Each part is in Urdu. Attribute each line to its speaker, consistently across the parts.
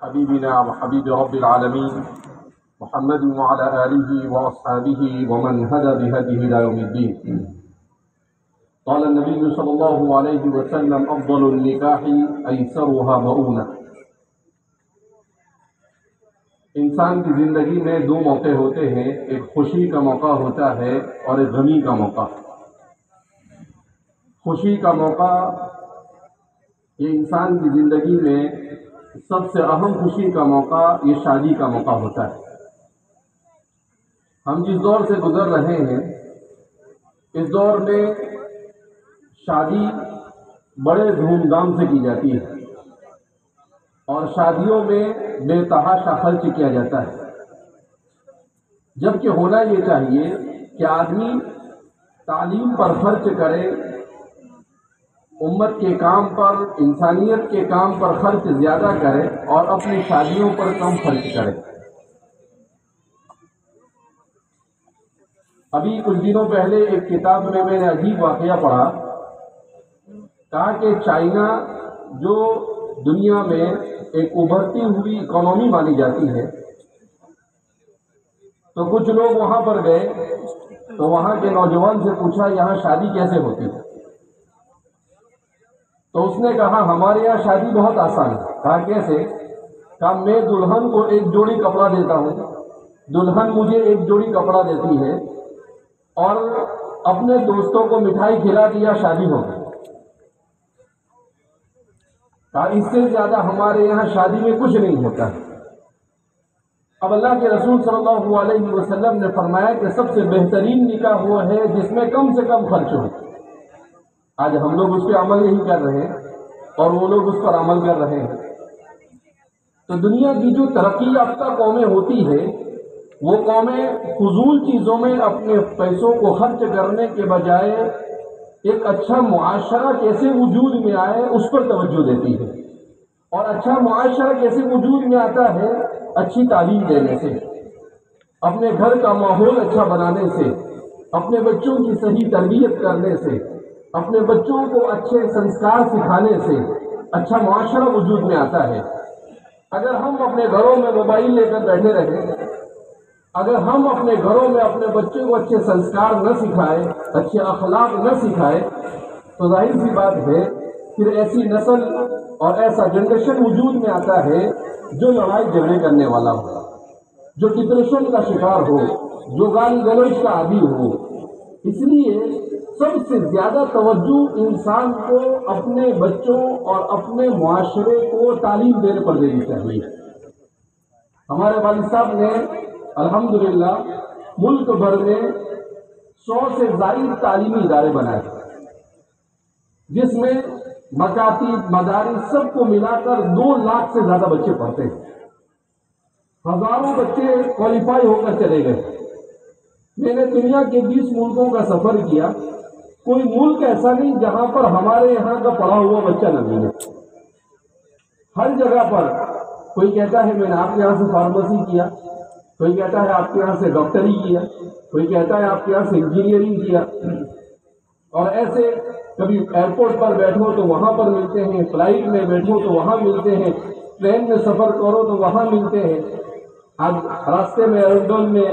Speaker 1: حبيبنا وحبيب رب العالمين محمد وعلى آله وأصحابه ومن هدى بهديه إلى يوم الدين. قال النبي صلى الله عليه وسلم: أفضل النكاح أيسرها مؤونة. انسان کی زندگی میں دو موقع ہوتے ہیں، ایک خوشی کا موقع ہوتا ہے اور ایک غمی کا موقع. خوشی کا موقع یہ انسان کی زندگی میں سب سے اہم خوشی کا موقع یہ شادی کا موقع ہوتا ہے. ہم جس دور سے گزر رہے ہیں اس دور میں شادی بڑے دھوم دھام سے کی جاتی ہے اور شادیوں میں بے تحاشا خرچ کیا جاتا ہے، جبکہ ہونا یہ چاہیے کہ آدمی تعلیم پر خرچ کرے، امت کے کام پر، انسانیت کے کام پر خرچ زیادہ کرے اور اپنی شادیوں پر کم خرچ کرے. ابھی کچھ دنوں پہلے ایک کتاب میں نے عجیب واقعہ پڑھا. کہا کہ چائنا جو دنیا میں ایک ابھرتی ہوئی اکانومی مانی جاتی ہے، تو کچھ لوگ وہاں پر گئے تو وہاں کے نوجوان سے پوچھا یہاں شادی کیسے ہوتی ہے؟ تو اس نے کہا ہمارے یہاں شادی بہت آسان ہے. کہا کیسے؟ کہا میں دلہن کو ایک جوڑی کپڑا دیتا ہوں، دلہن مجھے ایک جوڑی کپڑا دیتی ہے اور اپنے دوستوں کو مٹھائی کھلا دیا، شادی ہو گئی. کہا اس سے زیادہ ہمارے یہاں شادی میں کچھ نہیں ہوتا ہے. اب اللہ کے رسول صلی اللہ علیہ وسلم نے فرمایا کہ سب سے بہترین نکاح وہ ہے جس میں کم سے کم خرچ ہو. آج ہم لوگ اس پہ عمل نہیں کر رہے اور وہ لوگ اس پر عمل کر رہے ہیں. تو دنیا کی جو ترقی یافتہ قومیں ہوتی ہے وہ قومیں فضول چیزوں میں اپنے پیسوں کو خرچ کرنے کے بجائے ایک اچھا معاشرہ کیسے وجود میں آئے اس پر توجہ دیتی ہے. اور اچھا معاشرہ کیسے وجود میں آتا ہے؟ اچھی تعلیم دینے سے، اپنے گھر کا ماحول اچھا بنانے سے، اپنے بچوں کی صحیح تربیت کرنے سے، اپنے بچوں کو اچھے سنسکار سکھانے سے اچھا معاشرہ وجود میں آتا ہے. اگر ہم اپنے گھروں میں موبائل لے کر بیٹھے رہیں، اگر ہم اپنے گھروں میں اپنے بچوں کو اچھے سنسکار نہ سکھائے، اچھے اخلاق نہ سکھائے، تو ظاہر سی بات ہے پھر ایسی نسل اور ایسا جنریشن وجود میں آتا ہے جو لڑائی جھگڑے کرنے والا ہو، جو ڈپریشن کا شکار ہو، جو گالی گلوچ کا عادی ہو. اس لیے سب سے زیادہ توجہ انسان کو اپنے بچوں اور اپنے معاشرے کو تعلیم دینے پر دینی چاہیے. ہمارے والد صاحب نے الحمدللہ ملک بھر میں 100 سے زائد تعلیمی ادارے بنائے، جس میں مکاتب، مدارس سب کو ملا کر 2 لاکھ سے زیادہ بچے پڑھتے ہیں. ہزاروں بچے کوالیفائی ہو کر چلے گئے. میں نے دنیا کے 20 ملکوں کا سفر کیا، کوئی ملک ایسا نہیں جہاں پر ہمارے یہاں کا پڑھا ہوا بچہ نہ ملے. ہر جگہ پر کوئی کہتا ہے میں نے آپ کے یہاں سے فارمیسی کیا، کوئی کہتا ہے آپ کے یہاں سے ڈاکٹری کیا، کوئی کہتا ہے آپ کے یہاں سے انجینئرنگ کیا. اور ایسے کبھی ایئرپورٹ پر بیٹھو تو وہاں پر ملتے ہیں، فلائٹ میں بیٹھو تو وہاں ملتے ہیں، ٹرین میں سفر کرو تو وہاں ملتے ہیں. آج راستے میں ایئرڈون میں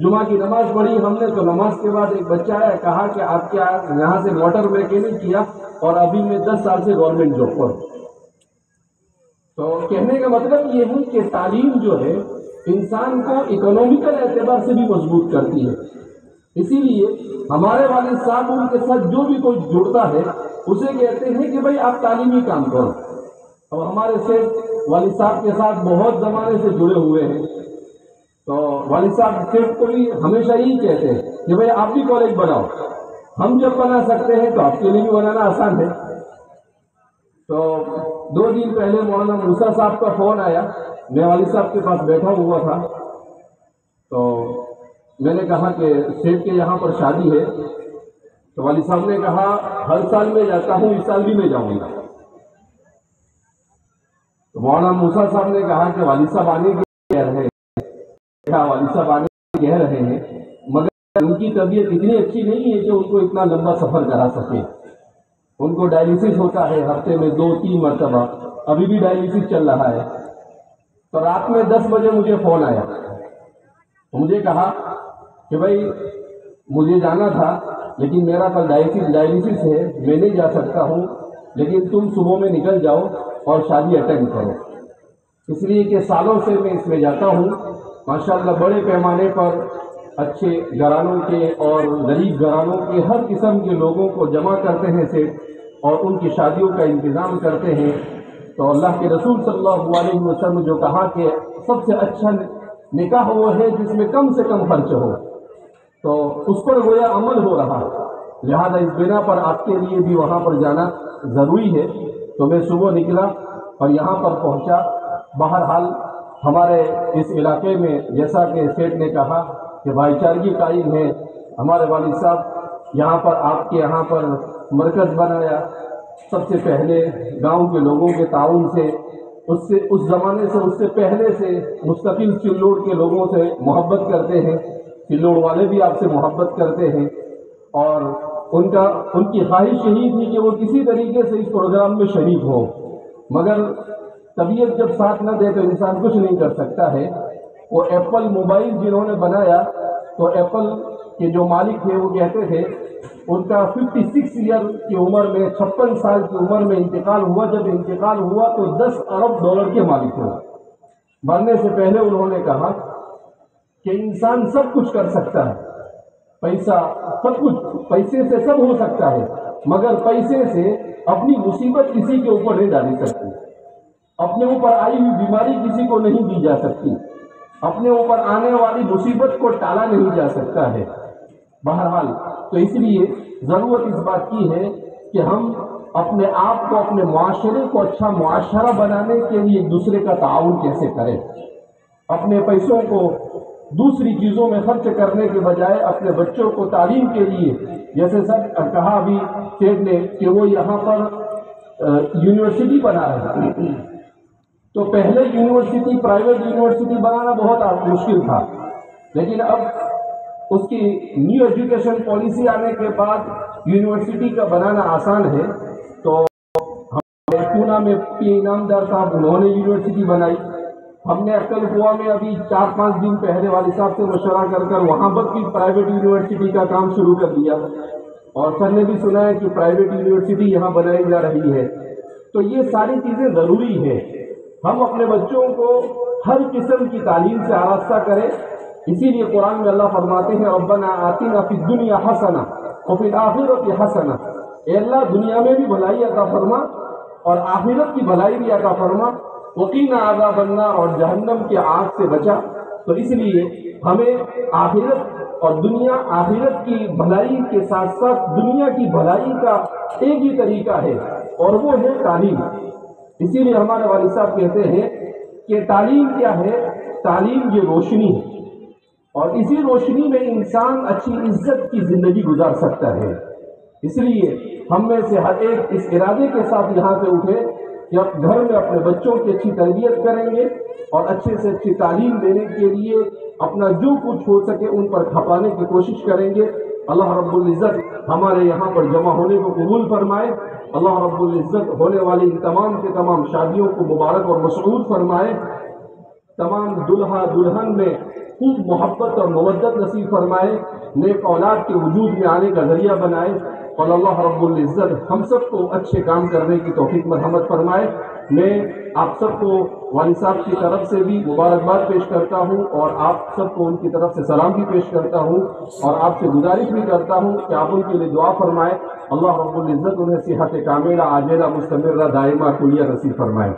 Speaker 1: جمعہ کی نماز پڑھی ہم نے، تو نماز کے بعد ایک بچہ آیا، کہا کہ آپ کے یہاں سے موٹر میکینک کیا اور ابھی میں 10 سال سے گورنمنٹ جاب پر. تو کہنے کا مطلب یہ ہے کہ تعلیم جو ہے انسان کو اکنامیکل اعتبار سے بھی مضبوط کرتی ہے. اسی لیے ہمارے والد صاحب ان کے ساتھ جو بھی کوئی جڑتا ہے اسے کہتے ہیں کہ بھائی آپ تعلیمی کام کرو. اور ہمارے سیٹھ والد صاحب کے ساتھ بہت زمانے سے جڑے ہوئے ہیں، تو والد صاحب سیٹھ کو بھی ہمیشہ یہی کہتے ہیں کہ بھائی آپ بھی کالج بناؤ، ہم جب بنا سکتے ہیں تو آپ کے لیے بھی بنانا آسان ہے. تو 2 دن پہلے مولانا موسیٰ صاحب کا فون آیا، میں والد صاحب کے پاس بیٹھا ہوا تھا، تو میں نے کہا کہ سیٹھ کے یہاں پر شادی ہے. تو والد صاحب نے کہا ہر سال میں جاتا ہوں، اس سال بھی میں جاؤں گا. تو مولانا موسیٰ صاحب نے کہا کہ والد صاحب آنے کے کہہ رہے ہیں، والد صاحب آنے کے کہہ رہے ہیں مگر ان کی طبیعت اتنی اچھی نہیں ہے کہ ان کو اتنا لمبا سفر کرا سکے. ان کو ڈائلیسس ہوتا ہے ہفتے میں 2-3 مرتبہ، ابھی بھی ڈائلیسس چل رہا ہے. تو رات میں 10 بجے مجھے فون آیا، مجھے کہا کہ بھائی مجھے جانا تھا لیکن میرا کل ڈائلیسس ہے، میں نہیں جا سکتا ہوں، لیکن تم صبح میں نکل جاؤ اور شادی اٹینڈ کرو۔ اس لیے کہ سالوں سے میں اس میں جاتا ہوں، ماشاءاللہ بڑے پیمانے پر اچھے گھرانوں کے اور غریب گھرانوں کے ہر قسم کے لوگوں کو جمع کرتے ہیں سیٹ اور ان کی شادیوں کا انتظام کرتے ہیں۔ تو اللہ کے رسول صلی اللہ علیہ وسلم جو کہا کہ سب سے اچھا نکاح وہ ہے جس میں کم سے کم خرچ ہو، تو اس پر گویا عمل ہو رہا، لہذا اس بنا پر آپ کے لیے بھی وہاں پر جانا ضروری ہے۔ تو میں صبح نکلا اور یہاں پر پہنچا۔ بہرحال ہمارے اس علاقے میں جیسا کہ سیٹ نے کہا کہ بھائی چارگی قائم ہے، ہمارے والد صاحب یہاں پر آپ کے یہاں پر مرکز بنایا، سب سے پہلے گاؤں کے لوگوں کے تعاون سے، اس زمانے سے اس سے پہلے سے مستقل سلوڑ کے لوگوں سے محبت کرتے ہیں، سلوڑ والے بھی آپ سے محبت کرتے ہیں، اور ان کی خواہش یہی تھی کہ وہ کسی طریقے سے اس پروگرام میں شریک ہو، مگر طبیعت جب ساتھ نہ دے تو انسان کچھ نہیں کر سکتا ہے۔ وہ ایپل موبائل جنہوں نے بنایا، تو ایپل کے جو مالک تھے وہ کہتے تھے ان کا 56 ایئر کی عمر میں، 56 سال کی عمر میں انتقال ہوا۔ جب انتقال ہوا تو 10 ارب ڈالر کے مالک ہوئے۔ مرنے سے پہلے انہوں نے کہا کہ انسان سب کچھ کر سکتا ہے، پیسہ سب کچھ، پیسے سے سب ہو سکتا ہے، مگر پیسے سے اپنی مصیبت کسی کے اوپر نہیں ڈالی سکتی، اپنے اوپر آئی ہوئی بیماری کسی کو نہیں دی جا سکتی، اپنے اوپر آنے والی مصیبت کو ٹالا نہیں جا سکتا ہے۔ بہرحال تو اس لیے ضرورت اس بات کی ہے کہ ہم اپنے آپ کو، اپنے معاشرے کو اچھا معاشرہ بنانے کے لیے ایک دوسرے کا تعاون کیسے کریں، اپنے پیسوں کو دوسری چیزوں میں خرچ کرنے کے بجائے اپنے بچوں کو تعلیم کے لیے، جیسے سب کہا ابھی سیٹ نے کہ وہ یہاں پر یونیورسٹی بنا رہے ہیں، تو پہلے یونیورسٹی، پرائیویٹ یونیورسٹی بنانا بہت مشکل تھا، لیکن اب اس کی نیو ایجوکیشن پالیسی آنے کے بعد یونیورسٹی کا بنانا آسان ہے۔ تو ہمارے پونا میں پی انعامدار صاحب، انہوں نے یونیورسٹی بنائی۔ ہم نے اکل کوا میں ابھی 4-5 دن پہلے والد صاحب سے مشورہ کر وہاں پر بھی پرائیویٹ یونیورسٹی کا کام شروع کر دیا، اور سر نے بھی سنا ہے کہ پرائیویٹ یونیورسٹی یہاں بنائی جا رہی ہے۔ تو یہ ساری چیزیں ضروری ہے، ہم اپنے بچوں کو ہر قسم کی تعلیم سے آراستہ کریں۔ اسی لیے قرآن میں اللہ فرماتے ہیں ربنا آتنا فی الدنیا حسنہ وفی الآخرۃ حسنہ، اے اللہ دنیا میں بھی بھلائی عطا فرما اور آخرت کی بھلائی بھی عطا فرما، وقینا عذاب النار، اور جہنم کی آگ سے بچا۔ تو اس لیے ہمیں آخرت اور دنیا، آخرت کی بھلائی کے ساتھ ساتھ دنیا کی بھلائی کا ایک ہی طریقہ ہے، اور وہ ہے تعلیم۔ اسی لیے ہمارے والد صاحب کہتے ہیں کہ تعلیم کیا ہے؟ تعلیم یہ روشنی ہے، اور اسی روشنی میں انسان اچھی عزت کی زندگی گزار سکتا ہے۔ اس لیے ہم میں سے ہر ایک اس ارادے کے ساتھ یہاں سے اٹھے کہ اب گھر میں اپنے بچوں کی اچھی تربیت کریں گے اور اچھے سے اچھی تعلیم دینے کے لیے اپنا جو کچھ ہو سکے ان پر کھپانے کی کوشش کریں گے۔ اللہ رب العزت ہمارے یہاں پر جمع ہونے کو قبول فرمائے، اللہ رب العزت ہونے والی ان تمام کے تمام شادیوں کو مبارک اور مسعود فرمائے، تمام دلہا دلہن میں خوب محبت اور مودت نصیب فرمائے، نیک اولاد کے وجود میں آنے کا ذریعہ بنائے، اور اللہ رب العزت ہم سب کو اچھے کام کرنے کی توفیق مرحمت فرمائے۔ میں آپ سب کو والد صاحب کی طرف سے بھی مبارکباد پیش کرتا ہوں، اور آپ سب کو ان کی طرف سے سلام بھی پیش کرتا ہوں، اور آپ سے گزارش بھی کرتا ہوں کہ آپ ان کے لیے دعا فرمائے، اللہ رب العزت انہیں صحت کاملہ عاجلہ مستمرہ دائمہ کلیہ نصیب فرمائے۔